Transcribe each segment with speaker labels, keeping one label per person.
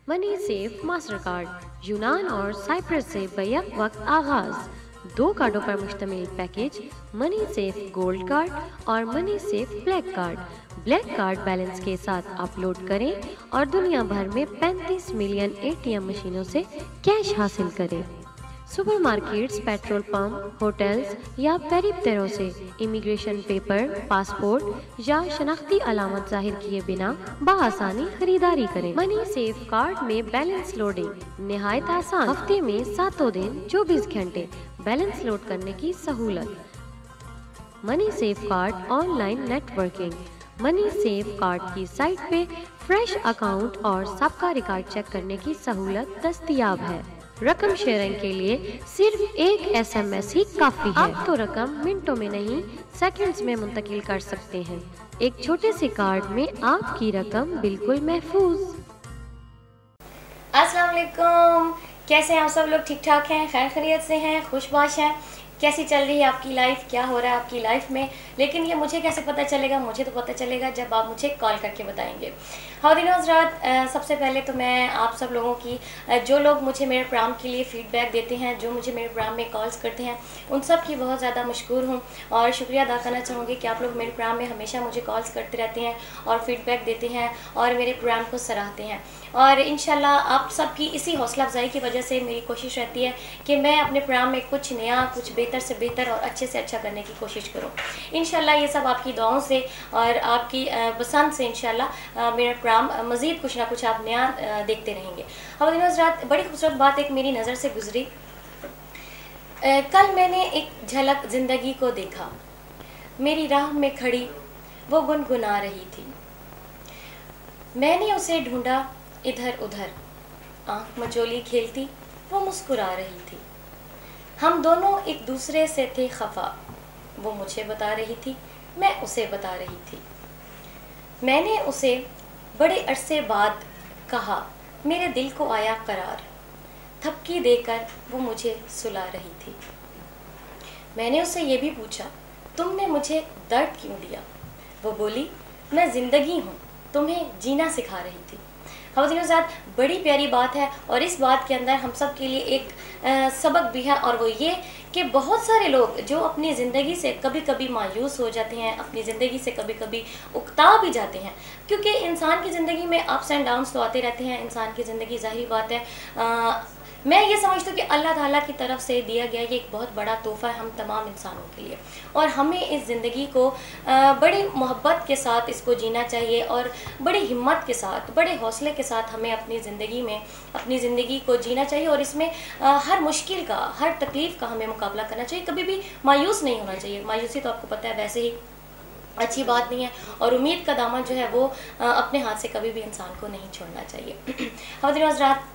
Speaker 1: Money safe master card यूनान और Cyprus से बैक वक्त आगाज 2 कार्डों पर मुश्तमिल package money safe gold card और money safe black card. Black card balance के साथ अपलोड करें और दुनिया भर में 35 मिलियन एटीएम मशीनों से कैश हासिल करें। सुपरमार्केट्स, पेट्रोल पंप, होटल्स या पेरिप्तेरों से इमिग्रेशन पेपर, पासपोर्ट या शनाख्ती अलामत जाहिर किए बिना बआसानी खरीदारी करें। मनी सेफ कार्ड में बैलेंस लोडिंग निहायत आसान, हफ्ते में 7 दिन 24 घंटे बैलेंस लोड करने की सहूलत। Money safe card online networking. Money safe card की साइट पे फ्रेश अकाउंट और सबका रिकॉर्ड चेक करने की सहूलत दस्तयाब है। रकम शेयरिंग के लिए सिर्फ एक SMS ही काफी है। आप तो रकम मिनटों में नहीं सेकंड्स में मुंतकिल कर सकते हैं। एक छोटे से कार्ड में आपकी रकम बिल्कुल महफूज।
Speaker 2: अस्सलाम वालेकुम, कैसे हैं आप सब लोग? ठीक ठाक हैं, खैर खैरियत से हैं, खुशबाश हैं? कैसी चल रही है आपकी लाइफ? क्या हो रहा है आपकी लाइफ में? लेकिन ये मुझे कैसे पता चलेगा? मुझे तो पता चलेगा जब आप मुझे कॉल करके बताएंगे। ख़वातीन हज़रात, सबसे पहले तो मैं आप सब लोगों की, जो लोग मुझे मेरे प्रोग्राम के लिए फ़ीडबैक देते हैं, जो मुझे मेरे प्रोग्राम में कॉल्स करते हैं, उन सब की बहुत ज़्यादा मशकूर हूँ और शुक्रिया अदा करना चाहूँगी कि आप लोग मेरे प्रोग्राम में हमेशा मुझे कॉल्स करते रहते हैं और फ़ीडबैक देते हैं और मेरे प्रोग्राम को सराहते हैं। और इंशाल्लाह आप सब की इसी हौसला अफजाई की वजह से मेरी कोशिश रहती है कि मैं अपने प्रोग्राम में कुछ नया, कुछ बेहतर से बेहतर और अच्छे से अच्छा करने की कोशिश करूं। इंशाल्लाह ये सब आपकी दुआओं से और आपकी पसंद से इंशाल्लाह मेरा प्रोग्राम मज़ीद कुछ ना कुछ आप नया देखते रहेंगे। ख़वातीन हज़रात, बड़ी खूबसूरत बात एक मेरी नज़र से गुजरी। कल मैंने एक झलक ज़िंदगी को देखा। मेरी राह में खड़ी वो गुनगुना रही थी। मैंने उसे ढूंढा इधर उधर, आँख मचोली खेलती वो मुस्कुरा रही थी। हम दोनों एक दूसरे से थे खफा। वो मुझे बता रही थी, मैं उसे बता रही थी। मैंने उसे बड़े अरसे बाद कहा, मेरे दिल को आया करार। थपकी देकर वो मुझे सुला रही थी। मैंने उससे ये भी पूछा, तुमने मुझे दर्द क्यों दिया? वो बोली, मैं ज़िंदगी हूँ, तुम्हें जीना सिखा रही थी। ख़वातीन हज़रात, बड़ी प्यारी बात है और इस बात के अंदर हम सब के लिए एक सबक भी है, और वो ये कि बहुत सारे लोग जो अपनी ज़िंदगी से कभी कभी मायूस हो जाते हैं, अपनी ज़िंदगी से कभी कभी उकता भी जाते हैं, क्योंकि इंसान की ज़िंदगी में अप्स एंड डाउन्स तो आते रहते हैं। इंसान की ज़िंदगी ज़ाहिर बात है, मैं ये समझती हूँ कि अल्लाह ताला की तरफ से दिया गया ये एक बहुत बड़ा तोहफ़ा है हम तमाम इंसानों के लिए, और हमें इस ज़िंदगी को बड़ी मोहब्बत के साथ इसको जीना चाहिए और बड़ी हिम्मत के साथ, बड़े हौसले के साथ हमें अपनी ज़िंदगी में अपनी ज़िंदगी को जीना चाहिए और इसमें हर मुश्किल का, हर तकलीफ़ का हमें मुकाबला करना चाहिए। कभी भी मायूस नहीं होना चाहिए। मायूसी तो आपको पता है वैसे ही अच्छी बात नहीं है, और उम्मीद का दामन जो है वो अपने हाथ से कभी भी इंसान को नहीं छोड़ना चाहिए। ख़वातीन हज़रात,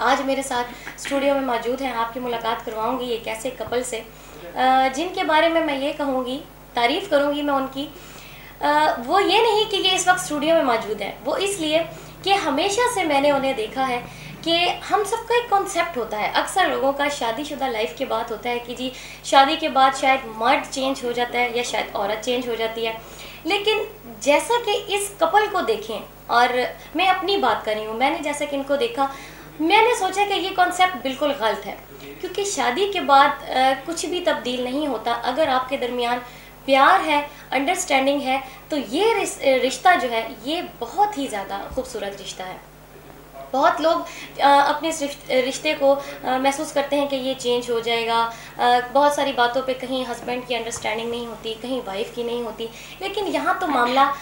Speaker 2: आज मेरे साथ स्टूडियो में मौजूद हैं, आपकी मुलाकात करवाऊंगी एक ऐसे कपल से जिनके बारे में मैं ये कहूँगी, तारीफ़ करूँगी मैं उनकी। वो ये नहीं कि ये इस वक्त स्टूडियो में मौजूद हैं, वो इसलिए कि हमेशा से मैंने उन्हें देखा है कि हम सबका एक कॉन्सेप्ट होता है। अक्सर लोगों का शादीशुदा लाइफ के बाद होता है कि जी शादी के बाद शायद मर्द चेंज हो जाता है या शायद औरत चेंज हो जाती है, लेकिन जैसा कि इस कपल को देखें, और मैं अपनी बात कर रही हूँ, मैंने जैसा कि इनको देखा, मैंने सोचा कि ये कॉन्सेप्ट बिल्कुल गलत है, क्योंकि शादी के बाद कुछ भी तब्दील नहीं होता। अगर आपके दरमियान प्यार है, अंडरस्टैंडिंग है, तो ये रिश्ता जो है ये बहुत ही ज़्यादा खूबसूरत रिश्ता है। बहुत लोग अपने इस रिश्ते को महसूस करते हैं कि ये चेंज हो जाएगा। बहुत सारी बातों पे कहीं हस्बैंड की अंडरस्टैंडिंग नहीं होती, कहीं वाइफ की नहीं होती, लेकिन यहाँ तो मामला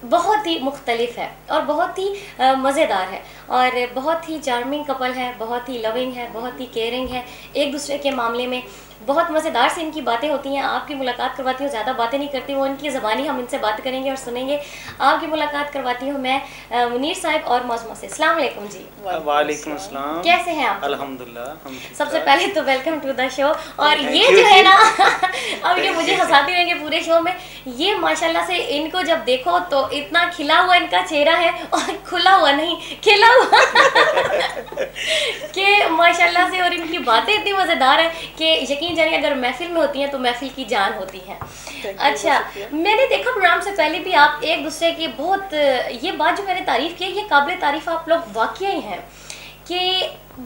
Speaker 2: बहुत ही मुख्तलिफ है और बहुत ही मज़ेदार है और बहुत ही चार्मिंग कपल है, बहुत ही लविंग है, बहुत ही केयरिंग है एक दूसरे के मामले में। बहुत मज़ेदार से इनकी बातें होती हैं। आपकी मुलाकात करवाती हूँ, ज़्यादा बातें नहीं करती, वो इनकी ज़बानी हम इनसे बात करेंगे और सुनेंगे। आपकी मुलाकात करवाती हूँ मैं मुनीर साहब और मौजमा से। अस्सलाम वालेकुम जी।
Speaker 3: वालेकुम अस्सलाम।
Speaker 2: कैसे हैं आप?
Speaker 3: अल्हम्दुलिल्लाह।
Speaker 2: सबसे पहले तो वेलकम टू द शो। और ये जो है ना अब ये मुझे हंसाती रहेंगे पूरे शो में। ये माशाल्लाह से इनको जब देखो तो इतना खिला हुआ इनका चेहरा है, और खुला हुआ नहीं, खिला हुआ कि माशाल्लाह से, और इनकी बातें इतनी मज़ेदार हैं कि यकीन जानिए अगर महफिल में होती हैं तो महफिल की जान होती है। अच्छा, मैंने देखा प्रोग्राम से पहले भी आप एक दूसरे की बहुत, ये बात जो मैंने तारीफ़ की है ये काबिल तारीफ़ आप लोग वाकई हैं कि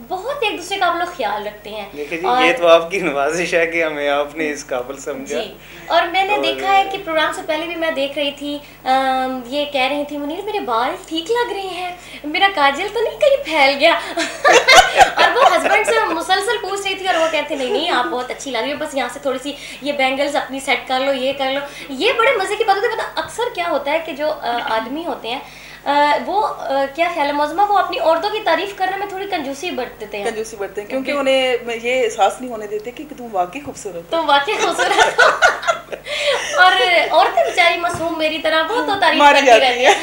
Speaker 2: बहुत एक दूसरे का आप लोग ख्याल रखते हैं।
Speaker 3: देखिए जी, ये तो आपकी नवाजिश है कि हमें आपने इस काबिल समझा।
Speaker 2: जी, और मैंने देखा है कि प्रोग्राम से पहले भी मैं देख रही थी, ये कह रही थी मुनीर मेरे बाल ठीक लग रहे हैं, मेरा काजल तो नहीं कहीं फैल गया और वो हस्बैंड से मुसलसल पूछ रही थी और वो कहते नहीं नहीं आप बहुत अच्छी लग रही हो, बस यहाँ से थोड़ी सी ये बैंगल्स अपनी सेट कर लो, ये कर लो। ये बड़े मज़े की बात होती है। पता अक्सर क्या होता है कि जो आदमी होते हैं वो क्या ख्याल है मौजमा, वो अपनी औरतों की तारीफ करने में थोड़ी कंजूसी बरतते हैं,
Speaker 4: क्योंकि उन्हें ये एहसास नहीं होने देते कि तुम वाकई खूबसूरत
Speaker 2: हो, तुम वाकई खूबसूरत हो। और औरतें बेचारी मासूम मेरी तरह वो तो तारीफ करती रहती है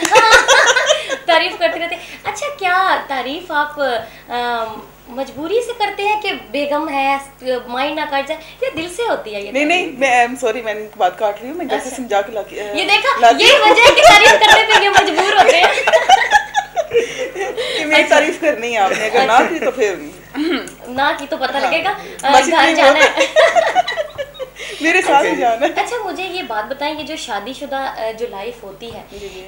Speaker 2: तारीफ करती रहती है। अच्छा, क्या तारीफ आप मजबूरी से करते हैं कि बेगम है माइंड ना काट जाए, या दिल से होती है? ये
Speaker 4: नहीं, मैं सॉरी, मैंने बात काट रही हूँ, मैं घर से समझा के लाके
Speaker 2: ये देखा, ये वजह है कि तारीफ करने पे ये मजबूर होते हैं
Speaker 4: कि मेरी तारीफ करनी है आपने, अगर ना की तो फिर
Speaker 2: ना की तो पता लगेगा घर जाना है
Speaker 4: मेरे साथ ही जाना है।
Speaker 2: अच्छा, मुझे ये बात बताएं, ये जो शादीशुदा जो लाइफ होती है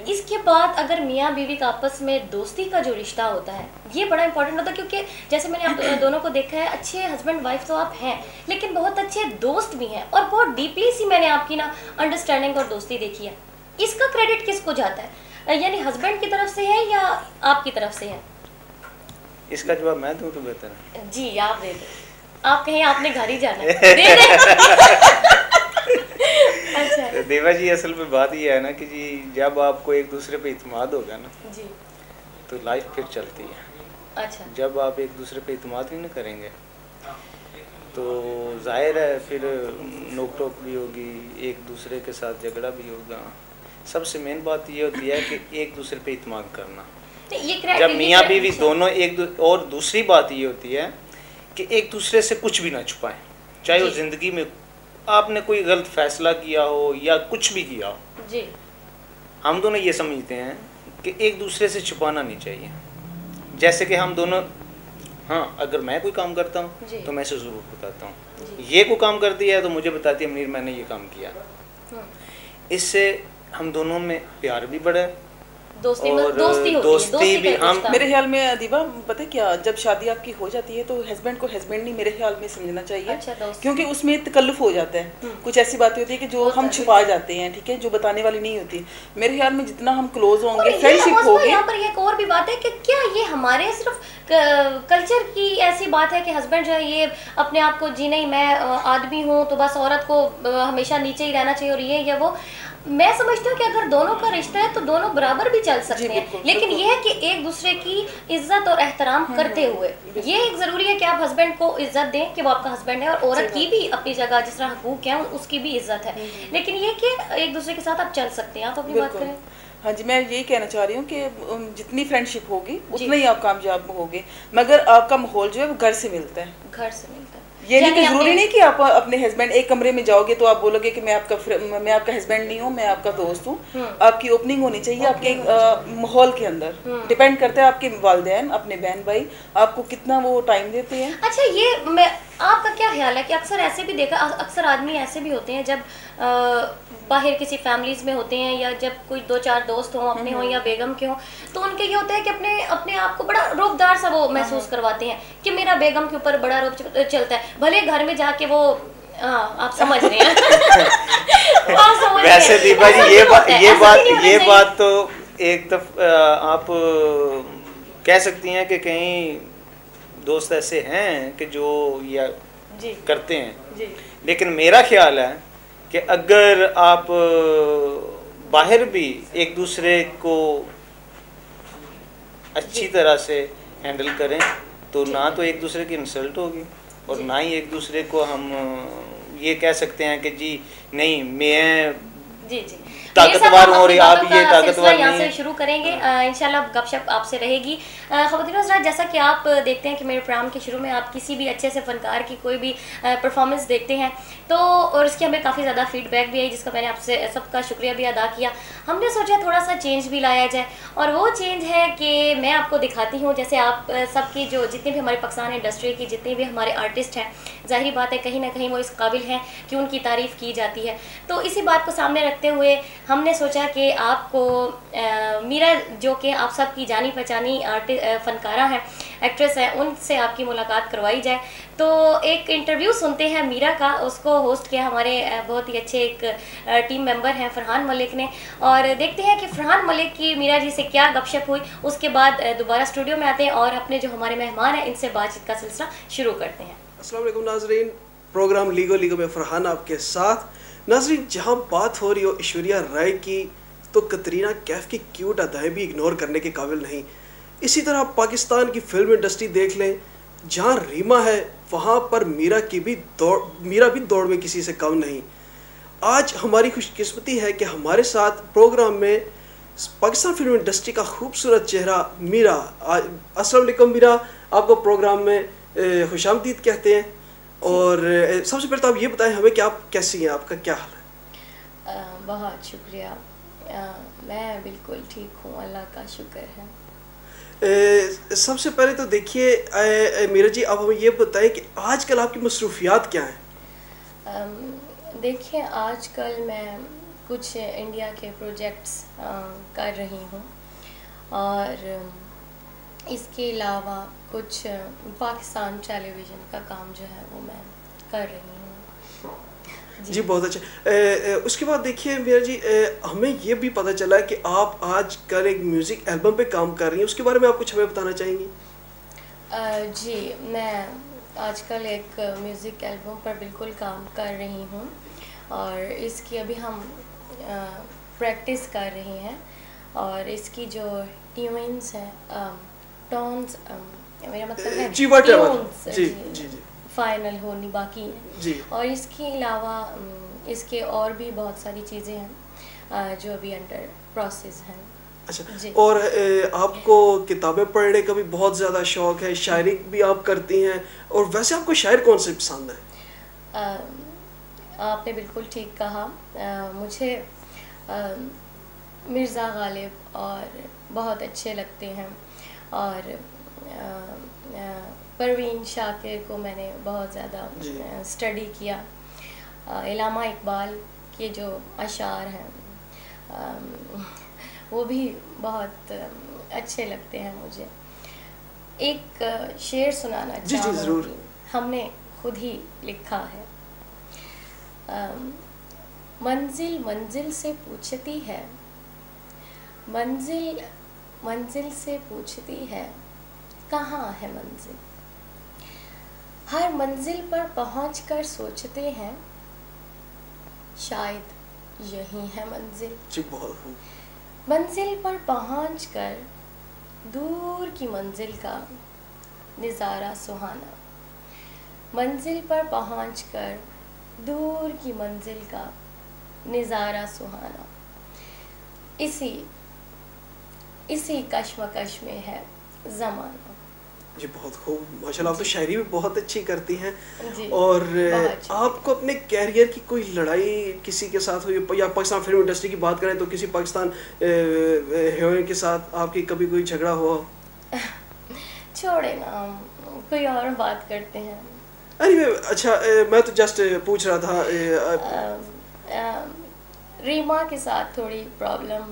Speaker 2: इसके बाद अगर मियाँ बीवी का आपस में दोस्ती का जो रिश्ता होता है ये बड़ा इंपॉर्टेंट होता है, क्योंकि जैसे मैंने आप दोनों को देखा है, अच्छे हस्बैंड वाइफ तो आप हैं लेकिन बहुत अच्छे दोस्त भी हैं, और बहुत डीपली सी मैंने आपकी ना अंडरस्टैंडिंग और दोस्ती देखी है। इसका क्रेडिट किसको जाता है, यानी हस्बैंड की तरफ से है या आपकी तरफ से है?
Speaker 3: इसका जवाब मैं दूं तो बेहतर है।
Speaker 2: जी, आप दे दो, आप कहीं आपने घर ही जाना है दे दे। अच्छा
Speaker 3: तो देवा जी, असल में बात ये है ना कि जी जब आपको एक दूसरे पे इत्मीनान होगा ना
Speaker 2: जी
Speaker 3: तो लाइफ फिर चलती है।
Speaker 2: अच्छा,
Speaker 3: जब आप एक दूसरे पे इत्मीनान ही नहीं करेंगे तो जाहिर है फिर नोक टोक भी होगी, एक दूसरे के साथ झगड़ा भी होगा। सबसे मेन बात ये होती है कि एक दूसरे पे इत्मीनान करना, जब मियाँ बीवी दोनों और दूसरी बात ये होती है कि एक दूसरे से कुछ भी ना छुपाएं, चाहे वो जिंदगी में आपने कोई गलत फैसला किया हो या कुछ भी किया हो
Speaker 2: जी।
Speaker 3: हम दोनों ये समझते हैं कि एक दूसरे से छुपाना नहीं चाहिए। जैसे कि हम दोनों, हाँ, अगर मैं कोई काम करता हूँ तो मैं इसे ज़रूर बताता हूँ, ये कोई काम करती है तो मुझे बताती है मुनीर मैंने ये काम किया। इससे हम दोनों में प्यार भी बढ़े, दोस्ती भी। हम
Speaker 4: मेरे ख्याल में अदीबा पता है क्या, जब शादी आपकी हो जाती है तो हस्बैंड को हस्बैंड नहीं मेरे ख्याल में समझना चाहिए।
Speaker 2: अच्छा,
Speaker 4: क्योंकि उसमें तकल्लुफ हो जाता है, कुछ ऐसी बातें होती है कि जो हम छुपा जाते हैं, ठीक है, जो बताने वाली नहीं होती। मेरे ख्याल में जितना हम क्लोज होंगे, फ्रेंडशिप होगी।
Speaker 2: यहाँ पर एक और भी बात है कि क्या ये हमारे सिर्फ कल्चर की ऐसी बात है कि हस्बैंड जो है ये अपने आप को जी नहीं मैं आदमी हूँ तो बस औरत को हमेशा नीचे ही रहना चाहिए और ये या वो। मैं समझती हूँ कि अगर दोनों का रिश्ता है तो दोनों बराबर भी चल सकते हैं, लेकिन ये है कि एक दूसरे की इज्जत और एहतराम करते हुए, ये एक जरूरी है कि आप हस्बैंड को इज्जत दें कि वो आपका हस्बैंड है, और औरत की भी अपनी जगह जिस तरह हकूक है उसकी भी इज्जत है, लेकिन ये कि एक दूसरे के साथ आप चल सकते हैं। आप अपनी बात करें।
Speaker 4: हाँ जी, मैं यही कहना चाह रही हूँ कि जितनी फ्रेंडशिप होगी उतना ही आप कामयाब होगे, मगर आपका माहौल जो है वो घर से मिलता है,
Speaker 2: घर से मिलता है।
Speaker 4: ये नहीं कि जरूरी नहीं कि आप अपने हस्बैंड एक कमरे में जाओगे तो आप बोलोगे कि मैं आपका हस्बैंड नहीं हूँ, मैं आपका दोस्त हूँ। आपकी ओपनिंग होनी चाहिए आपके माहौल के अंदर, डिपेंड करता है आपके वालिदैन अपने बहन भाई आपको कितना वो टाइम देते हैं।
Speaker 2: अच्छा, ये मैं आपका क्या ख्याल है कि अक्सर ऐसे भी देखा, अक्सर आदमी ऐसे भी होते हैं जब बाहर किसी फैमिलीज में होते हैं या जब कोई दो चार दोस्त हों अपने हों या बेगम के हों, तो उनके ये होता है कि अपने आप को बड़ा रोबदार सा वो महसूस करवाते हैं कि मेरा बेगम के ऊपर बड़ा रोब चलता है, भले घर में जाके वो आप समझ रहे हैं।
Speaker 3: वैसे दीपा जी ये बात तो एक आप कह सकती हैं कि कहीं दोस्त ऐसे हैं कि जो या करते हैं, लेकिन मेरा ख्याल है कि अगर आप बाहर भी एक दूसरे को अच्छी तरह से हैंडल करें तो ना तो एक दूसरे की इंसल्ट होगी और ना ही एक दूसरे को हम ये कह सकते हैं कि जी नहीं मैं
Speaker 2: जी जी
Speaker 3: ताकतवर हो रही, आप ये ताकतवर
Speaker 2: यहाँ
Speaker 3: नहीं
Speaker 2: से
Speaker 3: है।
Speaker 2: शुरू करेंगे। इंशाल्लाह गपशप आपसे रहेगी। ख़वातीन हज़रात, जैसा कि आप देखते हैं कि मेरे प्रोग्राम के शुरू में आप किसी भी अच्छे से फ़नकार की कोई भी परफॉर्मेंस देखते हैं तो, और उसकी हमें काफ़ी ज़्यादा फीडबैक भी आई, जिसका मैंने आपसे सबका शुक्रिया भी अदा किया। हमने सोचा थोड़ा सा चेंज भी लाया जाए, और वो चेंज है कि मैं आपको दिखाती हूँ, जैसे आप सबकी जो जितने भी हमारे पाकिस्तान इंडस्ट्री की जितने भी हमारे आर्टिस्ट हैं, ज़ाहिर बात है कहीं ना कहीं वो इस काबिल हैं कि उनकी तारीफ़ की जाती है। तो इसी बात को सामने रखते हुए हमने सोचा कि आपको मीरा, जो कि आप सबकी जानी पहचानी फ़नकारा हैं, एक्ट्रेस है, उनसे आपकी मुलाकात करवाई जाए। तो एक इंटरव्यू सुनते हैं मीरा का, उसको होस्ट किया हमारे बहुत ही अच्छे एक टीम मेंबर हैं फरहान मलिक ने, और देखते हैं कि फरहान मलिक की मीरा जी से क्या गपशप हुई। उसके बाद दोबारा स्टूडियो में आते हैं और अपने जो हमारे मेहमान हैं इनसे बातचीत का सिलसिला शुरू करते हैं।
Speaker 5: अस्सलाम वालेकुम नाजरीन, प्रोग्राम लीगो में फरहान आपके साथ। नाजरीन, जहां बात हो रही हो ऐश्वर्या राय की, तो कतरीना कैफ की क्यूट अदाएं भी इग्नोर करने के काबिल नहीं। इसी तरह पाकिस्तान की फिल्म इंडस्ट्री देख लें, जहां रीमा है वहां पर मीरा भी दौड़ में किसी से कम नहीं। आज हमारी खुशकिस्मती है कि हमारे साथ प्रोग्राम में पाकिस्तान फिल्म इंडस्ट्री का खूबसूरत चेहरा मीरा। अस्सलाम वालेकुम मीरा, आपको प्रोग्राम में खुशामदीद कहते हैं। और सबसे पहले तो आप ये बताएं हमें कि आप कैसी हैं, आपका क्या हाल है?
Speaker 2: बहुत शुक्रिया, मैं बिल्कुल ठीक हूँ, अल्लाह का शुक्र है।
Speaker 5: सबसे पहले तो देखिए मीरा जी, आप हमें ये बताएं कि आजकल आपकी मसरूफियात क्या हैं?
Speaker 2: देखिए, आजकल मैं कुछ इंडिया के प्रोजेक्ट्स कर रही हूँ, और इसके अलावा कुछ पाकिस्तान टेलीविज़न का काम जो है वो मैं कर रही हूँ।
Speaker 5: जी बहुत अच्छा। उसके बाद देखिए मीरा जी, हमें ये भी पता चला कि आप आजकल एक म्यूज़िक एल्बम पे काम कर रही हैं, उसके बारे में आप कुछ हमें बताना चाहेंगी?
Speaker 2: जी, मैं आजकल एक म्यूज़िक एल्बम पर बिल्कुल काम कर रही हूँ, और इसकी अभी हम प्रैक्टिस कर रही हैं, और इसकी जो ट्यून्स हैं, टोन्स, मेरा मतलब है
Speaker 5: जी
Speaker 2: ट्यून्स,
Speaker 5: जी जी जी
Speaker 2: फाइनल होनी बाकी है
Speaker 5: जी।
Speaker 2: और इसके अलावा इसके और भी बहुत सारी चीज़ें हैं जो अभी अंडर प्रोसेस हैं।
Speaker 5: अच्छा, और आपको किताबें पढ़ने का भी बहुत ज़्यादा शौक़ है, शायरी भी आप करती हैं, और वैसे आपको शायर कौन से पसंद है?
Speaker 2: आपने बिल्कुल ठीक कहा। मुझे मिर्ज़ा गालिब और बहुत अच्छे लगते हैं, और परवीन शाकिर को मैंने बहुत ज़्यादा स्टडी किया। इलामा इकबाल के जो अशार हैं वो भी बहुत अच्छे लगते हैं मुझे। एक शेर सुनाना चाहूँगी, हमने खुद ही लिखा है। मंजिल मंजिल से पूछती है, मंजिल मंजिल से पूछती है, कहाँ है मंजिल। हर मंजिल पर पहुंचकर सोचते हैं, शायद यही है मंजिल।
Speaker 5: जी बहुत।
Speaker 2: मंजिल पर पहुंचकर दूर की मंजिल का नज़ारा सुहाना, मंजिल पर पहुंचकर दूर की मंजिल का नज़ारा सुहाना, इसी कश्मकश में है ज़माना।
Speaker 5: जी बहुत खूब, माशाल्लाह। आप तो शायरी भी बहुत अच्छी करती हैं।
Speaker 2: जी,
Speaker 5: और आपको अपने कैरियर की कोई लड़ाई किसी के साथ हुई, या पाकिस्तान फिल्म इंडस्ट्री की बात करें तो किसी पाकिस्तान हीरोइन के साथ आपकी कभी कोई झगड़ा हुआ?
Speaker 2: छोड़े ना, कोई और बात करते हैं।
Speaker 5: अरे अच्छा, मैं तो जस्ट पूछ रहा था।
Speaker 2: रीमा के साथ थोड़ी प्रॉब्लम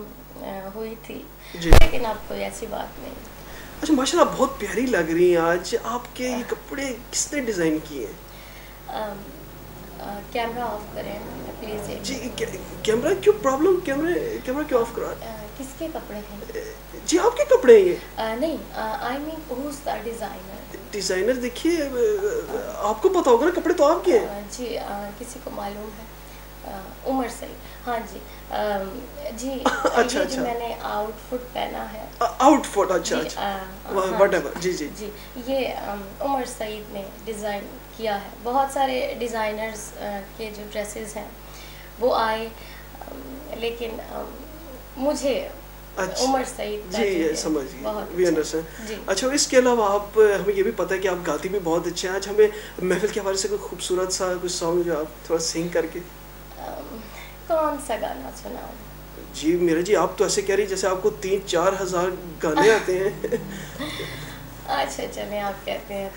Speaker 2: हुई थी, लेकिन अब कोई ऐसी बात नहीं।
Speaker 5: अच्छा, माशाल्लाह बहुत प्यारी लग रही हैं आज। आपके ये कपड़े किसने डिज़ाइन किए?
Speaker 2: कैमरा ऑफ करें प्लीज।
Speaker 5: जी कैमरा क्यों प्रॉब्लम? कैमरा क्यों ऑफ करा?
Speaker 2: किसके कपड़े हैं?
Speaker 5: जी आपके कपड़े हैं ये?
Speaker 2: नहीं, I mean who is the designer?
Speaker 5: Designer देखिए, आपको पता होगा ना, कपड़े तो आपके हैं।
Speaker 2: जी किसी को मालूम है, उमर सईद। हाँ जी, जी
Speaker 5: अच्छा
Speaker 2: ये
Speaker 5: अच्छा,
Speaker 2: जो मैंने आउटफिट पहना है,
Speaker 5: आउटफिट, अच्छा अच्छा, व्हाटएवर। जी जी,
Speaker 2: ये उमर सईद ने डिज़ाइन किया है। बहुत सारे डिज़ाइनर्स के जो ड्रेसेस हैं वो आए, लेकिन मुझे
Speaker 5: अच्छा।
Speaker 2: उमर सईद
Speaker 5: जी ये समझिए, वी अंडरस्टैंड। अच्छा, इसके अलावा आप, हमें ये भी पता है कि आप गाती भी बहुत अच्छे हैं। आज हमें महफिल के हवाले से कोई खूबसूरत सा कुछ सॉन्ग जो आप थोड़ा सिंग करके।
Speaker 2: कौन सा गाना सुनाऊं?
Speaker 5: जी मेरा जी, आप तो ऐसे कह रही जैसे आपको 3-4 हज़ार गाने आते हैं।
Speaker 2: अच्छा चलें, आप कहते हैं तो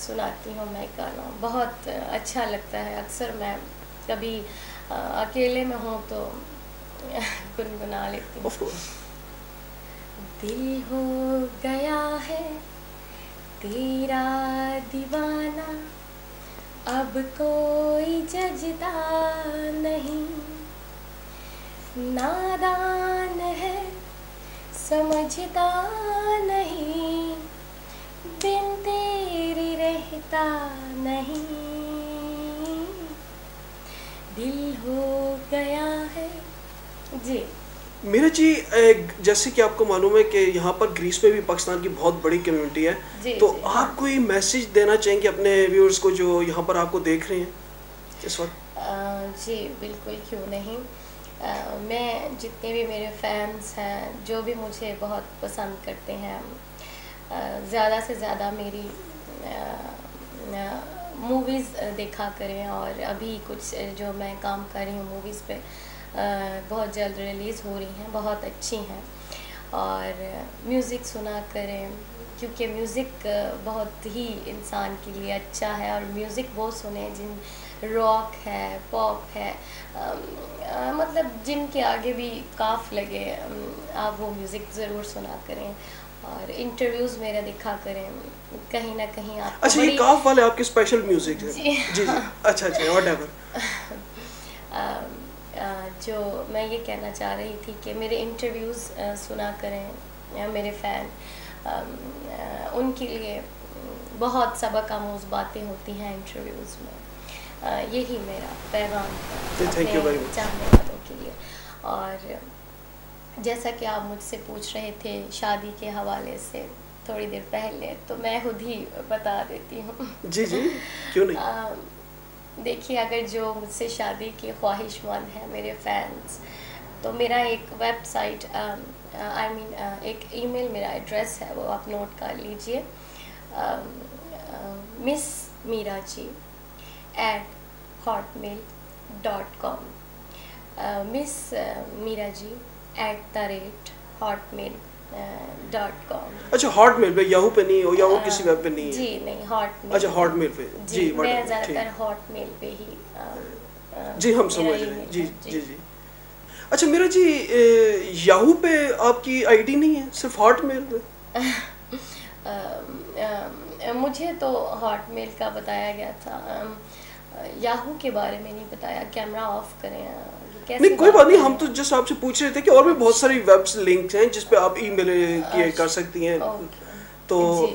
Speaker 2: सुनाती हूँ मैं गाना। बहुत अच्छा लगता है। अक्सर मैं कभी अकेले में हूँ तो गुनगुना लेती हूँ। दिल हो गया है तेरा दीवाना, अब कोई जजदा नहीं, नादान है समझदा नहीं, बिन तेरे रहता नहीं, दिल हो गया है। जी
Speaker 5: मेरा जी, जैसे कि आपको मालूम है कि यहाँ पर ग्रीस में भी पाकिस्तान की बहुत बड़ी कम्युनिटी है, तो
Speaker 2: जी,
Speaker 5: आप कोई मैसेज देना चाहेंगे अपने व्यूअर्स को जो यहाँ पर आपको देख रहे हैं इस वक्त?
Speaker 2: जी बिल्कुल, क्यों नहीं। मैं जितने भी मेरे फैंस हैं, जो भी मुझे बहुत पसंद करते हैं, ज़्यादा से ज़्यादा मेरी मूवीज़ देखा करें। और अभी कुछ जो मैं काम कर रही हूँ मूवीज़ पे, बहुत जल्द रिलीज़ हो रही हैं, बहुत अच्छी हैं। और म्यूज़िक सुना करें, क्योंकि म्यूज़िक बहुत ही इंसान के लिए अच्छा है। और म्यूज़िक वो सुने जिन रॉक है, पॉप है, मतलब जिनके आगे भी काफ लगे, आप वो म्यूज़िक ज़रूर सुना करें। और इंटरव्यूज़ मेरा देखा करें, कहीं ना कहीं आप।
Speaker 5: अच्छा, ये काफ वाले आपके स्पेशल म्यूजिक है?
Speaker 2: जी
Speaker 5: जी जी, अच्छा व्हाटएवर।
Speaker 2: जो मैं ये कहना चाह रही थी कि मेरे इंटरव्यूज़ सुना करें, मेरे फ़ैन, उनके लिए बहुत सबक आमूज़ बातें होती हैं इंटरव्यूज़ में। यही मेरा पैगाम है अपने चाहने वालों के लिए। और जैसा कि आप मुझसे पूछ रहे थे शादी के हवाले से थोड़ी देर पहले, तो मैं खुद ही बता देती हूँ।
Speaker 5: जी जी, क्यों नहीं।
Speaker 2: देखिए, अगर जो मुझसे शादी के ख्वाहिशमंद हैं मेरे फैंस, तो मेरा एक वेबसाइट, एक ईमेल मेरा एड्रेस है, वो आप नोट कर लीजिए, missmeeraji@hotmail.com, missmeeraji@hotmail.com।
Speaker 5: अच्छा, हॉटमेल पे, याहू पे नहीं हो, या वो किसी वेब पे नहीं है?
Speaker 2: जी नहीं, हॉटमेल।
Speaker 5: अच्छा, हॉटमेल पे।
Speaker 2: जी, मैं ज़्यादातर हॉटमेल पे ही।
Speaker 5: जी हम समझ रहे हैं। जी जी जी। अच्छा मेरा जी, याहू पे आपकी आईडी नहीं है, सिर्फ हॉटमेल पे?
Speaker 2: मुझे तो हॉटमेल का बताया गया था, याहू के बारे में नहीं बताया। कैमरा ऑफ करें?
Speaker 5: नहीं कोई बात नहीं, हम तो जस्ट आपसे पूछ रहे थे कि और भी बहुत सारी वेब लिंक्स हैं जिस पे आप ईमेल किए कर सकती हैं। तो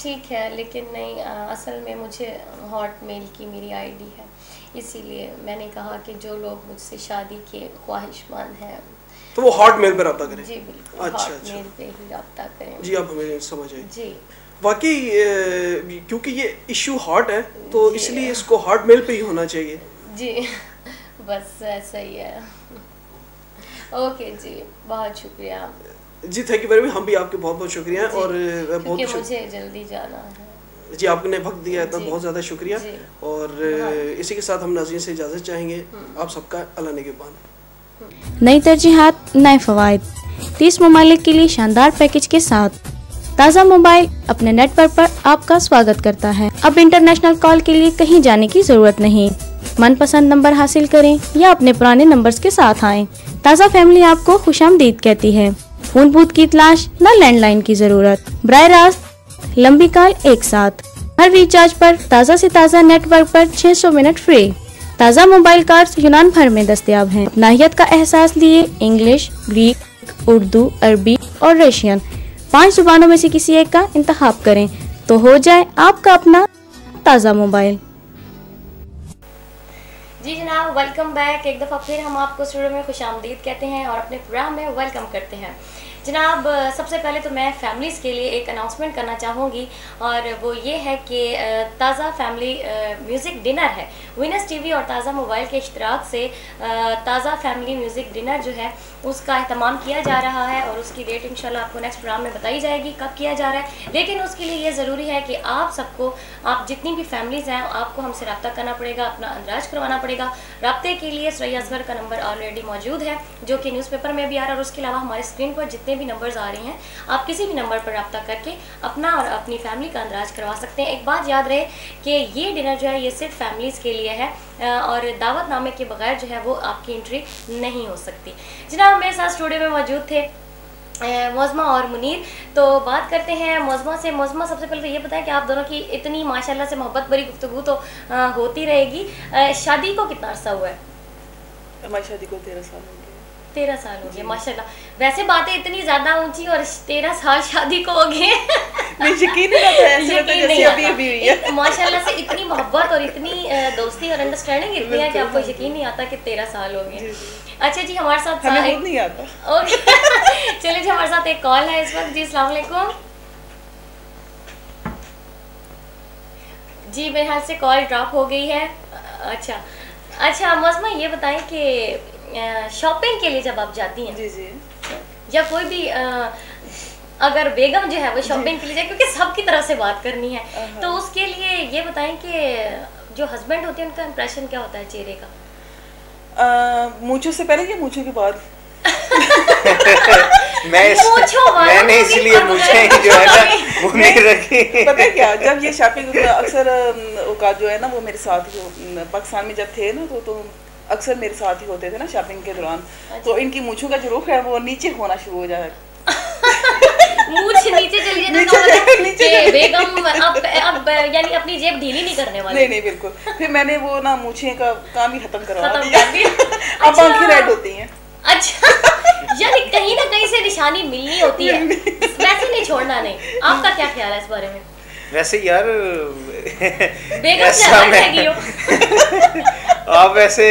Speaker 2: ठीक है, लेकिन नहीं, असल में मुझे हॉटमेल की मेरी आईडी है, इसीलिए मैंने कहा कि जो लोग मुझसे शादी के ख्वाहिशमंद हैं
Speaker 5: तो वो हॉटमेल पे रब्ता करें।
Speaker 2: जी बिल्कुल, हॉटमेल पे ही रब्ता करें।
Speaker 5: जी आप हमें समझ आए।
Speaker 2: जी
Speaker 5: वाकई, क्योंकि ये इशू हॉट है तो इसलिए इसको हॉटमेल पे ही होना चाहिए।
Speaker 2: जी बस ऐसा ही है। ओके जी, बहुत शुक्रिया।
Speaker 5: जी थैंक यू वेरी मच, हम भी आपके बहुत बहुत शुक्रिया। और बहुत
Speaker 2: मुझे जल्दी जाना है।
Speaker 5: जी आपने वक्त दिया है तो बहुत ज़्यादा शुक्रिया। और इसी के साथ हम नाज़रीन से इजाज़त चाहेंगे। आप सबका अल्लाह निगहबान।
Speaker 6: नई तरजीहात, नए फ़वाइद, 30 ममालिक के लिए शानदार पैकेज के साथ ताज़ा मोबाइल अपने नेटवर्क पर आपका स्वागत करता है। अब इंटरनेशनल कॉल के लिए कहीं जाने की जरूरत नहीं। मनपसंद नंबर हासिल करें या अपने पुराने नंबर्स के साथ आएं। ताज़ा फैमिली आपको खुशामदीद कहती है। फोन बूथ की तलाश, न लैंडलाइन की जरूरत, बराह रास्त लंबी कॉल एक साथ। हर रिचार्ज पर ताज़ा से ताज़ा नेटवर्क पर 600 मिनट फ्री। ताज़ा मोबाइल कार्ड्स यूनान भर में दस्तयाब हैं। नाहियत का एहसास लिए इंग्लिश, ग्रीक, उर्दू, अरबी और रशियन 5 जुबानों में से किसी एक का इंतखाब करें तो हो जाए आपका अपना ताज़ा मोबाइल।
Speaker 2: जी जनाब, वेलकम बैक। एक दफ़ा फिर हम आपको स्टूडियो में खुशामदीद कहते हैं और अपने प्रोग्राम में वेलकम करते हैं। जनाब सबसे पहले तो मैं फैमिलीज़ के लिए एक अनाउंसमेंट करना चाहूँगी और वो ये है कि ताज़ा फैमिली म्यूज़िक डिनर है। विनर्स टीवी और ताज़ा मोबाइल के इश्तराक से ताज़ा फैमिली म्यूज़िक डिनर जो है उसका एहतमाम किया जा रहा है और उसकी डेट इंशाल्लाह आपको नेक्स्ट प्रोग्राम में बताई जाएगी कब किया जा रहा है। लेकिन उसके लिए ये ज़रूरी है कि आप सबको, आप जितनी भी फैमिलीज़ हैं, आपको हमसे रब्ता करना पड़ेगा, अपना अंदाज करवाना पड़ेगा। रब्ते के लिए सरैया असगर का नंबर ऑलरेडी मौजूद है जो कि न्यूज़पेपर में भी आ रहा है और उसके अलावा हमारे स्क्रीन पर जितने भी नंबर्स आ रहे हैं आप किसी भी नंबर पर रब्ता करके अपना और अपनी फैमिली का अंदाज करवा सकते हैं। एक बात याद रहे कि ये डिनर जो है ये सिर्फ फैमिलीज़ के लिए है और दावतनामे के बगैर जो है वो आपकी एंट्री नहीं हो सकती। जनाब मेरे साथ स्टूडियो में मौजूद थे मौज़मा और मुनीर। तो बात करते हैं मौज़मा से। मौज़मा सबसे पहले तो ये बताएं कि आप दोनों की इतनी माशाल्लाह से मोहब्बत भरी गुफ्तगू तो होती रहेगी। शादी को कितना अर्सा हुआ है?
Speaker 4: हमारी शादी को 13 साल हो गए।
Speaker 2: 13 साल हो गए माशाल्लाह। वैसे बातें इतनी ज़्यादा ऊंची और 13 साल शादी को हो गए
Speaker 4: नहीं, यकीन नहीं आता है, ऐसे लगता है जैसे अभी अभी हुई है।
Speaker 2: माशाल्लाह से इतनी मोहब्बत और इतनी दोस्ती और अंडरस्टैंडिंग इतनी है कि आपको यकीन नहीं आता कि 13 साल हो गए। अच्छा जी, हमारे साथ
Speaker 4: हमें खुद नहीं आता।
Speaker 2: ओके चलिए जी, हमारे साथ एक कॉल है इस वक्त। जी अस्सलाम वालेकुम। जी मेरे ख्याल से कॉल ड्रॉप हो गई है। अच्छा मौज़मा ये बताएं कि शॉपिंग के लिए जब आप जाती हैं
Speaker 4: जी जी,
Speaker 2: या कोई भी अगर बेगम जो है वो शॉपिंग के लिए जाए, क्योंकि सबकी तरफ से बात करनी है, तो उसके लिए ये बताएं कि जो हस्बैंड होते हैं उनका इंप्रेशन क्या होता है चेहरे का?
Speaker 4: मूंछों से पहले या मूंछों के बाद?
Speaker 3: मैंने इसलिए मूंछें जो है ना वो नहीं रखी।
Speaker 4: पता है क्या, जब ये शॉपिंग अक्सर औकात जो है ना वो मेरे साथ ही पाकिस्तान में जब थे ना तो अक्सर मेरे साथ ही होते थे ना शॉपिंग के दौरान। तो इनकी मूंछों का जो रुख है वो नीचे होना शुरू हो जाए।
Speaker 2: मूंछ नीचे चली जाए नीचे बेगम अब यानी अपनी जेब ढीली नहीं करने वाली।
Speaker 4: नहीं बिल्कुल। फिर मैंने वो ना मूंछें का काम ही खत्म करवा दिया। अब आंखें रेड होती हैं।
Speaker 2: अच्छा यानी कहीं ना कहीं से निशानी मिलनी होती है, वैसे नहीं छोड़ना नहीं। आपका क्या ख्याल है इस बारे में?
Speaker 3: वैसे यार
Speaker 2: बेगम से
Speaker 3: आप वैसे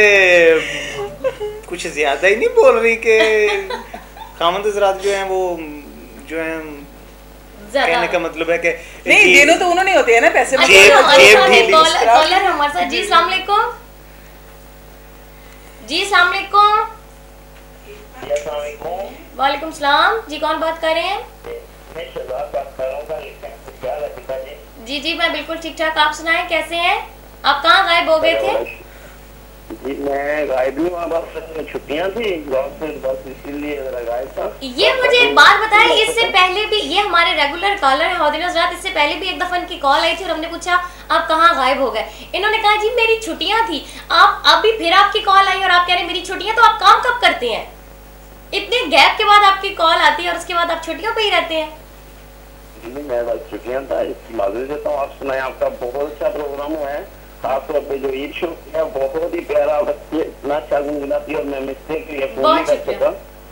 Speaker 3: कुछ ज्यादा ही नहीं बोल रही कि खामद हज़रात जो हैं वो जो है कहने का मतलब है कि
Speaker 4: नहीं देने तो उन्होंने होते हैं ना पैसे।
Speaker 2: कॉलर हमारे साथ। जी अस्सलाम वालेकुम। जी अस्सलाम वालेकुम। वालेकुम सलाम। जी कौन बात कर रहे हैं? जी जी मैं बिल्कुल ठीक ठाक। आप सुनाएं कैसे हैं? आप कहाँ गायब हो गए थे?
Speaker 7: जी मैं गायब नहीं हुआ, बस छुट्टियां थी बस इसीलिए गायब था।
Speaker 2: ये मुझे एक बात बताएं, इससे पहले भी ये हमारे रेगुलर कॉलर हैं हौदिन हज़रात, इससे पहले भी एक दफा इनकी कॉल आई थी और हमने पूछा आप कहाँ गायब हो गए। इन्होंने कहा जी मेरी छुट्टियां थी। आप अभी फिर आपकी कॉल आई और आप कह रहे हैं मेरी छुट्टियां, तो आप काम कब करते हैं? इतने गैप के बाद आपकी कॉल आती है और उसके बाद आप छुट्टियों पे ही रहते हैं।
Speaker 7: मैं बस छुट्टियां था माजूर देता हूँ। आप सुनाए, आपका बहुत अच्छा प्रोग्राम हुआ है, खासतौर पे जो ईद शो है बहुत ही प्यारा, बच्चे इतना अच्छा गुनगुनाती है और मैं मिस्टेक के लिए फोन नहीं कर सकता,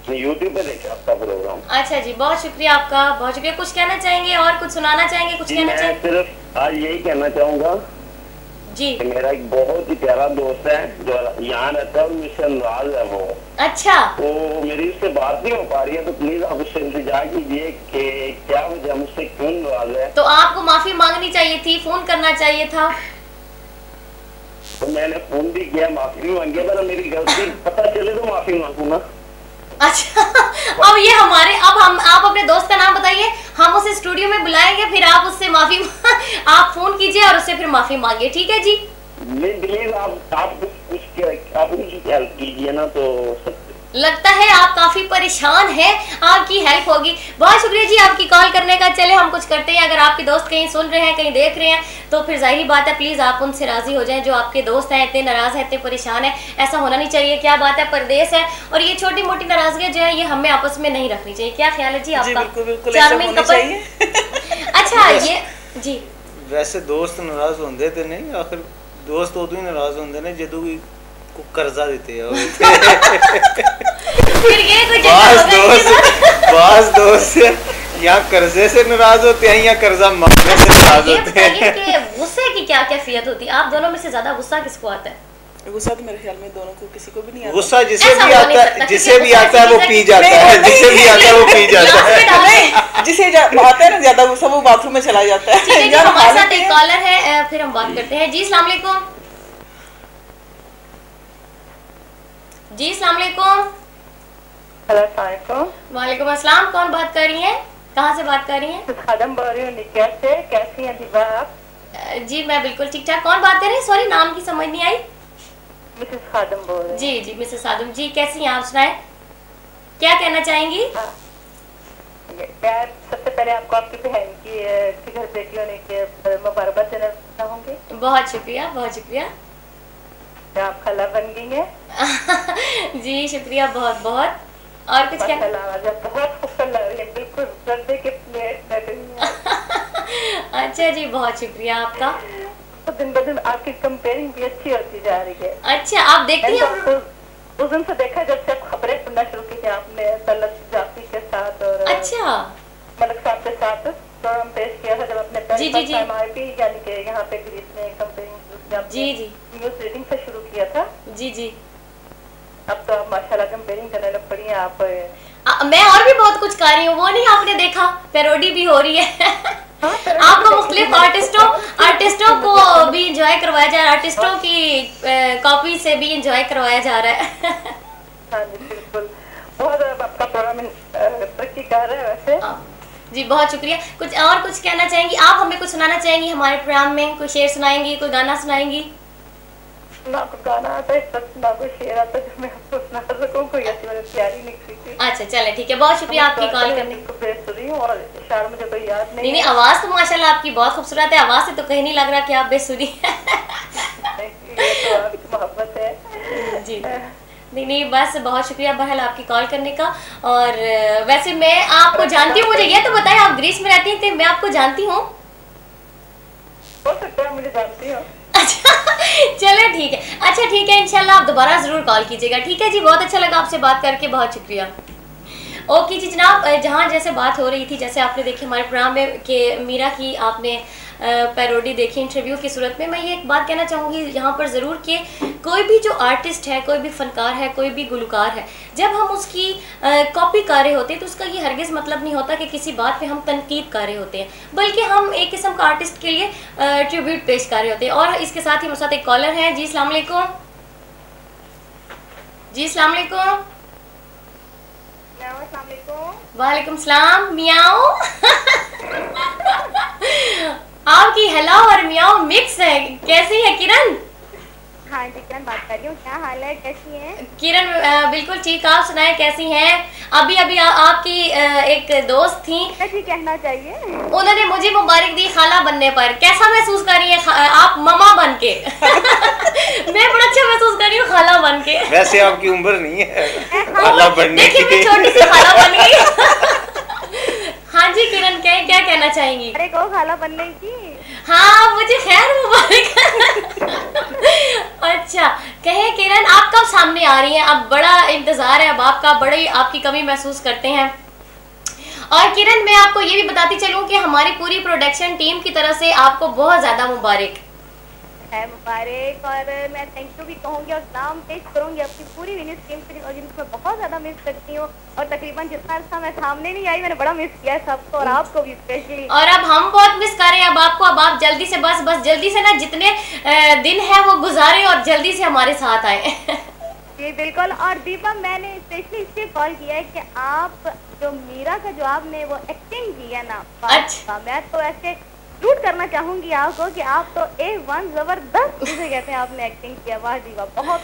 Speaker 7: मैं यूट्यूब पे देखा आपका प्रोग्राम।
Speaker 2: अच्छा जी बहुत शुक्रिया आपका, बहुत शुक्रिया। कुछ कहना चाहेंगे और कुछ सुनाना चाहेंगे? कुछ कहना चाहेंगे?
Speaker 7: सिर्फ आज यही कहना चाहूंगा
Speaker 2: जी,
Speaker 7: मेरा एक बहुत ही प्यारा दोस्त है जो यहाँ रहता है, मुझसे नाराज है वो।
Speaker 2: अच्छा,
Speaker 7: तो मेरी उससे बात नहीं हो पा रही है, तो प्लीज आप उससे इंतजार कीजिए कि क्या वजह मुझसे क्यों नाराज है।
Speaker 2: तो आपको माफी मांगनी चाहिए थी, फोन करना चाहिए था।
Speaker 7: तो मैंने फोन भी किया, माफी भी मांगी, पर मेरी गलती पता चले तो माफी मांगूंगा।
Speaker 2: अच्छा अब ये हमारे, अब हम, आप अपने दोस्त का नाम बताइए, हम उसे स्टूडियो में बुलाएंगे, फिर आप उससे माफी आप फोन कीजिए और उससे फिर माफी मांगिए, ठीक है जी?
Speaker 7: नहीं प्लीज आप कुछ हेल्प कीजिए ना, तो
Speaker 2: लगता है आप काफी परेशान हैं, आपकी हेल्प होगी। बहुत शुक्रिया जी आपकी कॉल करने का। चले हम कुछ करते हैं, अगर आपके दोस्त कहीं सुन रहे हैं, कहीं देख रहे हैं, तो फिर जाहिर बात है प्लीज आप उनसे राजी हो जाएं। जो आपके दोस्त हैं इतने नाराज हैं, इतने परेशान हैं, ऐसा होना नहीं चाहिए। क्या बात है, परदेश है और ये छोटी मोटी नाराजगियां जो है ये हमें आपस में नहीं रखनी चाहिए। क्या ख्याल है जी आपका?
Speaker 4: बिल्कुल बिल्कुल ऐसा होना चाहिए।
Speaker 2: अच्छा ये जी,
Speaker 3: वैसे दोस्त नाराज होंदे ते नहीं, आखिर दोस्त उदों ही नाराज होंदे ने जदों को कर्जा देते हैं।
Speaker 2: फिर ये कोई
Speaker 3: बास दोस्त या कर्जे से नाराज होते हैं या कर्जा मांगने से नाराज होते हैं।
Speaker 2: गुस्से की क्या कैफियत होती है? आप दोनों में से ज्यादा गुस्सा किसको आता है?
Speaker 4: गुस्सा तो मेरे ख्याल में दोनों को किसी को भी नहीं आता।
Speaker 3: गुस्सा जिसे
Speaker 2: ऐसा
Speaker 3: भी
Speaker 2: हो नहीं
Speaker 3: आता
Speaker 2: सकता,
Speaker 3: है, जिसे भी
Speaker 2: क्योंकि
Speaker 3: आता है वो
Speaker 2: गुस्सा
Speaker 3: पी जाता है, जिसे भी आता है वो पी जाता है।
Speaker 4: नहीं, जिसे आता है ना ज्यादा गुस्सा वो बाथरूम में चला जाता है।
Speaker 2: ठीक है जी, हमारे साथ एक कॉलर है, फिर हम बात करते हैं। जी अस्सलाम वालेकुम। जी अस्सलाम वालेकुम। वालेकुम अस्सलाम। कौन बात कर रही हैं, कहाँ से बात कर रही हैं?
Speaker 8: खादम बोल रही हूँ निकिया से। कैसी हैं दीपा आप?
Speaker 2: जी मैं बिल्कुल ठीक ठाक। कौन बात कर रही हैं? सॉरी नाम की समझ नहीं आई।
Speaker 8: मिसेस खादम बोल रही हूँ।
Speaker 2: जी जी मिसेस खादम जी, कैसी हैं आप? सुनाएं, क्या कहना चाहेंगी?
Speaker 8: मैं सबसे पहले आपको आपकी बहन की घर बेटी होने के मुबारकबाद देना चाहूँगी।
Speaker 2: बहुत शुक्रिया, बहुत शुक्रिया।
Speaker 8: आप खाला बन गई हैं।
Speaker 2: जी शुक्रिया बहुत बहुत। और कुछ कहना?
Speaker 8: बहुत खूबसूरत लग रही है, बिल्कुल पर्दे के प्लेट लग रही है।
Speaker 2: अच्छा जी, बहुत शुक्रिया आपका।
Speaker 8: तो दिन ब दिन आपकी कंपेयरिंग भी अच्छी होती जा रही है।
Speaker 2: अच्छा, आप देखती हैं?
Speaker 8: उस दिन से देखा जब से खबरें सुनना शुरू की थी आपने तलत जाफी के साथ और
Speaker 2: अच्छा
Speaker 8: मलिक साहब के साथ प्रोग्राम पेश किया था जब अपने
Speaker 2: जी, जी, जी।
Speaker 8: यानी कि यहाँ पे ग्रीस में कंपेयरिंग
Speaker 2: जी जी
Speaker 8: न्यूज रीडिंग से शुरू किया था।
Speaker 2: जी जी।
Speaker 8: अब तो आप माशाल्लाह कंपेयरिंग करने लग पड़ी हैं आप।
Speaker 2: मैं और भी बहुत कुछ कर रही हूँ, वो नहीं आपने देखा, पैरोडी भी हो रही है। आपको मुख्तलिफ आर्टिस्टों को भी इंजॉय करवाया जा रहा है, आर्टिस्टों की कॉपी से भी इंजॉय करवाया जा रहा है।
Speaker 8: हाँ जी बिल्कुल, बहुत आपका प्रोग्राम तरक्की कर रहा है वैसे।
Speaker 2: जी बहुत शुक्रिया। कुछ और कुछ कहना चाहेंगी आप? हमें कुछ सुनाना चाहेंगी हमारे प्रोग्राम में? कोई शेर सुनाएंगी, कोई गाना सुनाएंगी?
Speaker 8: ना कोई गाना आता है, ना कोई शेर आता है जो मैं आपको सुना सकूं। कोई ऐसी मैंने तैयारी नहीं की थी।
Speaker 2: अच्छा चले ठीक है, बहुत शुक्रिया आपकी कॉल करने
Speaker 8: को। बेसुरी हूं और शायद मुझे कोई याद नहीं।
Speaker 2: नहीं, आवाज तो माशाल्लाह आपकी बहुत खूबसूरत है, आवाज से तो कहीं नहीं लग रहा कि आप बेसुरी हैं।
Speaker 8: तो आपकी मोहब्बत है
Speaker 2: जी। नहीं बस बहुत शुक्रिया बहल आपकी कॉल करने का। और वैसे मैं आपको जानती हूँ, मुझे ये तो बताएं आप ग्रीस में रहती हैं कि मैं आपको जानती हूँ?
Speaker 8: हो सकता है मुझे जानती हूँ।
Speaker 2: अच्छा चलो ठीक है, अच्छा ठीक है, इंशाल्लाह आप दोबारा जरूर कॉल कीजिएगा। ठीक है जी, बहुत अच्छा लगा आपसे बात करके, बहुत शुक्रिया। ओके जी जनाब, जहाँ जैसे बात हो रही थी, जैसे आपने देखी हमारे प्रोग्राम में कि मीरा की आपने पैरोडी देखी इंटरव्यू की सूरत में, मैं ये एक बात कहना चाहूँगी यहाँ पर ज़रूर कि कोई भी जो आर्टिस्ट है, कोई भी फ़नकार है, कोई भी गुलकार है, जब हम उसकी कॉपी कर रहे होते हैं तो उसका ये हरगिज़ मतलब नहीं होता कि किसी बात पे हम तनकीद कर रहे होते हैं, बल्कि हम एक किस्म का आर्टिस्ट के लिए ट्रिब्यूट पेश कर रहे होते हैं। और इसके साथ ही मेरे साथ एक कॉलर है। जी अस्सलाम वालेकुम। जी अस्सलाम वालेकुम। वालेकुम सलाम। मियाओ आपकी हेलो और मियाओ मिक्स है। कैसी है किरण?
Speaker 9: हाँ जी किरण बात कर रही हूँ, क्या हाल है, कैसी हैं?
Speaker 2: किरण बिल्कुल ठीक, आप सुनाए कैसी हैं? अभी आपकी एक दोस्त थी,
Speaker 9: कैसी कहना चाहिए,
Speaker 2: उन्होंने मुझे मुबारक दी खाला बनने पर। कैसा महसूस कर रही है आप ममा बन के? मैं बड़ा अच्छा महसूस कर रही हूँ खाला बन के।
Speaker 3: वैसे आपकी उम्र नहीं है खाला बनने की।
Speaker 2: देखिए मैं छोटी सी खाला बन गई। हाँ जी किरण, क्या कहना चाहेंगी?
Speaker 9: अरे कहो खाला बनने की।
Speaker 2: हाँ मुझे खैर मुबारक। अच्छा कहे किरण, आप कब सामने आ रही हैं? अब बड़ा इंतजार है अब आपका, बड़ी आपकी कमी महसूस करते हैं। और किरण मैं आपको ये भी बताती चलूं कि हमारी पूरी प्रोडक्शन टीम की तरफ से आपको बहुत ज्यादा मुबारक
Speaker 9: है। मुबारक। और मैं थैंक यू भी कहूँगी और नाम पेश करूँगी अपनी पूरी विनीस टीम से, और जिनको मैं बहुत ज़्यादा मिस करती हूँ। और तकरीबन जितना अर्सा मैं सामने नहीं आई, मैंने बड़ा मिस किया है सबको, और आपको भी स्पेशली।
Speaker 2: और अब हम बहुत मिस कर रहे हैं अब आपको। अब आप जल्दी से बस जल्दी से ना जितने दिन है वो गुजारे और जल्दी से हमारे साथ आए।
Speaker 9: जी बिल्कुल। और दीपा मैंने स्पेशली इसलिए कॉल किया है कि आप जो मीरा का जो आपने वो एक्टिंग की है ना,
Speaker 2: अच्छा
Speaker 9: मैं तो ऐसे शूट करना चाहूंगी आपको कि आप तो A1 जबरदस्त जिसे कहते हैं आपने एक्टिंग किया। वाह दीवा बहुत।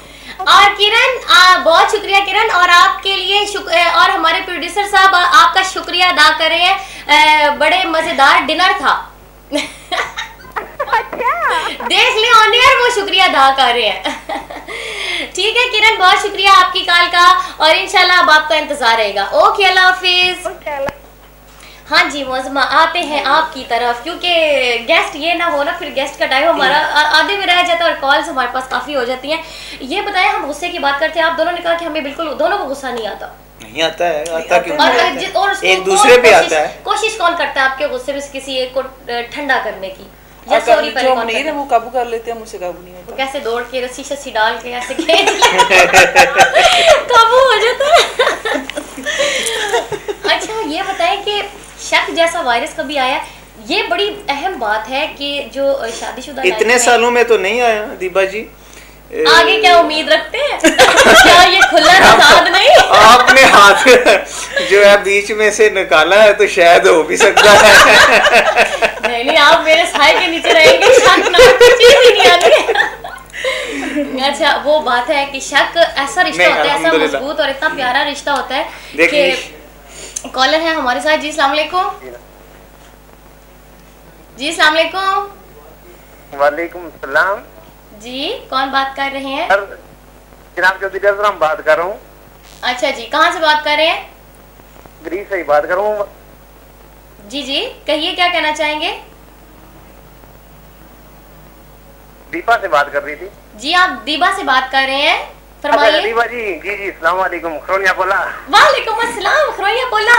Speaker 2: और किरण बहुत शुक्रिया किरण, और आपके लिए और हमारे प्रोड्यूसर साहब आपका शुक्रिया अदा कर रहे हैं। बड़े मजेदार डिनर था।
Speaker 9: अच्छा
Speaker 2: देख ले ऑन एयर, वो शुक्रिया अदा कर रहे हैं। ठीक है किरण, बहुत शुक्रिया आपकी कॉल का, और इंशाल्लाह अब आपका इंतजार रहेगा। ओके अल्लाह हाफिज। हाँ जी मौजमा, आते हैं आपकी तरफ, क्योंकि गेस्ट ये ना हो ना फिर गेस्ट का टाइम हमारा आधे में रह जाता है और कॉल्स हमारे पास काफ़ी हो जाती हैं। ये बताएं, हम गुस्से की बात करते हैं, आप दोनों ने कहा कि हमें बिल्कुल दोनों को गुस्सा नहीं आता।
Speaker 3: नहीं आता है, आता क्यों?
Speaker 2: और
Speaker 3: एक दूसरे पे आता है।
Speaker 2: कोशिश कौन करता है आपके गुस्से में किसी एक को ठंडा करने की? या सॉरी पहले
Speaker 4: जो
Speaker 2: कौन
Speaker 4: मुनीर है
Speaker 2: करता
Speaker 4: वो काबू कर लेते हैं, मुझसे काबू नहीं
Speaker 2: वो
Speaker 4: होता।
Speaker 2: कैसे दौड़ के रस्सी शस्सी डाल के ऐसे खींच काबू हो जाता है। अच्छा ये बताएं कि शक जैसा वायरस कभी आया? ये बड़ी अहम बात है कि जो शादीशुदा
Speaker 3: इतने सालों में तो नहीं आया दीपा जी।
Speaker 2: आगे क्या उम्मीद रखते हैं? क्या ये खुला आजाद नहीं?
Speaker 3: आपने हाथ जो है बीच में से निकाला है तो शायद हो भी सकता है।
Speaker 2: नहीं आप मेरे साए के नीचे रहेंगे, शक ना चीज ही नहीं आती। अच्छा वो बात है कि शक ऐसा रिश्ता होता है, ऐसा मजबूत और इतना प्यारा रिश्ता होता है कि कॉलर है हमारे साथ। जी अस्सलाम वालेकुम। जी अस्सलाम वालेकुम।
Speaker 7: वालेकुम सलाम।
Speaker 2: जी कौन बात कर रहे हैं?
Speaker 7: जनाब चौधरी अजरम बात कर रहा हूँ।
Speaker 2: अच्छा जी कहाँ से बात कर रहे हैं?
Speaker 7: ग्रीस से ही बात कर रहा हूँ।
Speaker 2: जी जी कहिए क्या कहना चाहेंगे?
Speaker 7: दीपा से बात कर रही थी।
Speaker 2: जी आप दीपा से बात कर रहे हैं, फरमाइए।
Speaker 7: दीपा जी जी जी अस्सलाम वालेकुम। खरोनिया बोला।
Speaker 2: वालेकुम अस्सलाम खरोनिया बोला।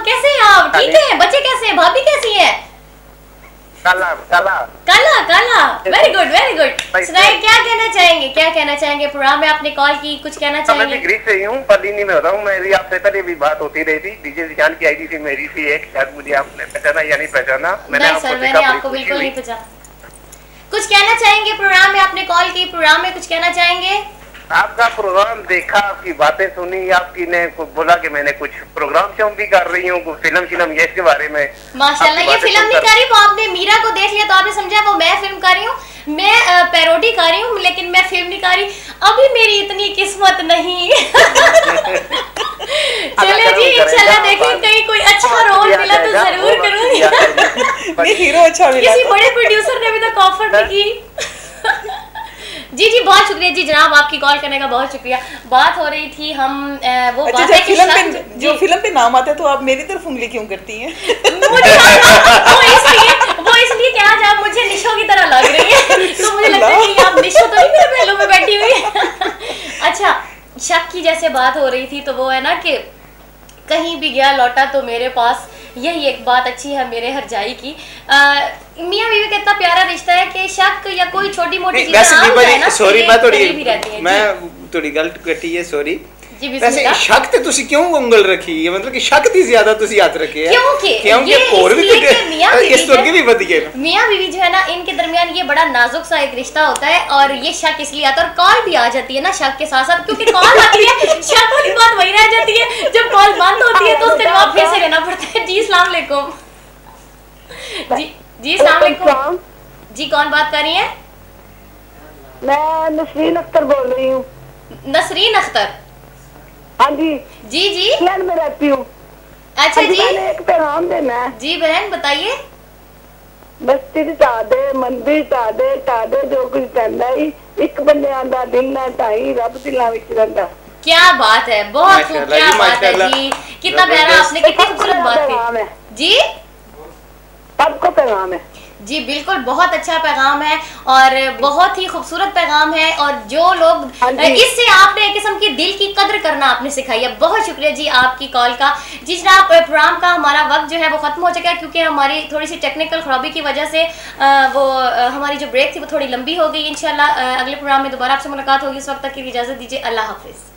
Speaker 2: कैसे हैं आप? ठीक है? बच्चे कैसे हैं? भाभी कैसी है?
Speaker 7: काला काला
Speaker 2: काला काला वेरी गुड वेरी गुड। सुनाइए क्या कहना चाहेंगे, क्या कहना चाहेंगे? प्रोग्राम में आपने कॉल की, कुछ कहना चाहेंगे?
Speaker 7: मैं भी ग्रीस से ही हूँ, पर्लिनी में होता हूँ। मेरी आपसे पहले भी बात होती रही थी, डीजे जिशान की आईडी थी मेरी थी एक, शायद मुझे आपने पहचाना या नहीं पहचाना।
Speaker 2: मैंने आपको बिल्कुल नहीं पहचाना। कुछ कहना चाहेंगे? प्रोग्राम में आपने कॉल की, प्रोग्राम में कुछ कहना चाहेंगे?
Speaker 7: आपका प्रोग्राम देखा, आपकी बातें सुनी, आपकी ने बोला कि मैंने कुछ प्रोग्राम से भी कर रही हूँ, फिल्म ये इसके बारे में।
Speaker 2: माशाल्लाह ये फिल्म नहीं कर रही, वो आपने मीरा को देख लिया तो आपने समझा वो मैं फिल्म कर रही हूँ, मैं पैरोडी कर रही हूँ, लेकिन मैं फिल्म नहीं कर रही। अभी मेरी इतनी किस्मत नहीं। चले जी इंशाल्लाह देखें कहीं कोई अच्छा रोल मिला तो जरूर करूँगी।
Speaker 4: हीरो अच्छा मिला।
Speaker 2: किसी बड़े प्रोड्यूसर ने अभी तक ऑफर नहीं की। जी जी बहुत शुक्रिया जी जनाब, आपकी कॉल करने का बहुत शुक्रिया। बात हो रही थी हम वो
Speaker 4: अच्छा,
Speaker 2: बात है कि
Speaker 4: जो फिल्म पे नाम आता है तो आप मेरी तरफ उंगली क्यों करती हैं?
Speaker 2: वो इसलिए कि आज आप मुझे निशो की तरह लग रही है, तो मुझे लगता है कि आप निशो तो नहीं मेरे पहलू में बैठी हुई है। अच्छा शक की जैसे बात हो रही थी तो वो है ना कि कहीं भी गया लौटा तो मेरे पास, यही एक बात अच्छी है मेरे हरजाई की। मियाँ बीवी का इतना प्यारा रिश्ता है कि शक या कोई छोटी मोटी चीजें
Speaker 3: सॉरी मैं थोड़ी गलत कटी है, सॉरी। वैसे शक ते तुसी क्यों उंगल रखी है, मतलब कि शक दी ज्यादा तुसी हाथ रखे है क्योंकि और भी इस तो भी बढ़िए
Speaker 2: मियाँ बीवी जो है ना इनके दरमियान ये बड़ा नाजुक सा एक रिश्ता होता है और ये शक इसलिए आता है। और कॉल भी आ जाती है ना शक के साथ साथ, क्योंकि कॉल आती है शक वाली बात वही रह जाती है, जब कॉल बंद होती है तो उसका जवाब फिर से लेना पड़ता है। जी अस्सलाम वालेकुम। जी अस्सलाम वालेकुम। जी कौन बात कर रही है?
Speaker 10: मैं नसरीन अख्तर बोल रही हूँ।
Speaker 2: नसरीन अख्तर?
Speaker 10: हाँ जी
Speaker 2: जी जी
Speaker 10: इंग्लैंड में रहती हूँ।
Speaker 2: अच्छा जी
Speaker 10: मैंने एक पैगाम देना है।
Speaker 2: जी बहन बताइए।
Speaker 10: बस्ती ढा दे, मंदिर ढा दे जो कुछ कहना ही एक बंदे आंदा दिल ना ढाई रब दिलां विच रहिंदा।
Speaker 2: क्या बात है, बहुत खूब, क्या बात है जी, कितना प्यारा आपने, कितनी खूबसूरत बात की जी।
Speaker 10: सबको पैगाम है
Speaker 2: जी बिल्कुल, बहुत अच्छा पैगाम है और बहुत ही खूबसूरत पैगाम है और जो लोग इससे आपने एक किस्म की दिल की कदर करना आपने सिखाई है। बहुत शुक्रिया जी आपकी कॉल का। जी जनाब प्रोग्राम का हमारा वक्त जो है वो ख़त्म हो चुका है क्योंकि हमारी थोड़ी सी टेक्निकल खराबी की वजह से हमारी जो ब्रेक थी वो थोड़ी लंबी हो गई। इंशाल्लाह अगले प्रोग्राम में दोबारा आपसे मुलाकात होगी, उस वक्त तक की इजाज़त दीजिए। अल्लाह हाफिज़।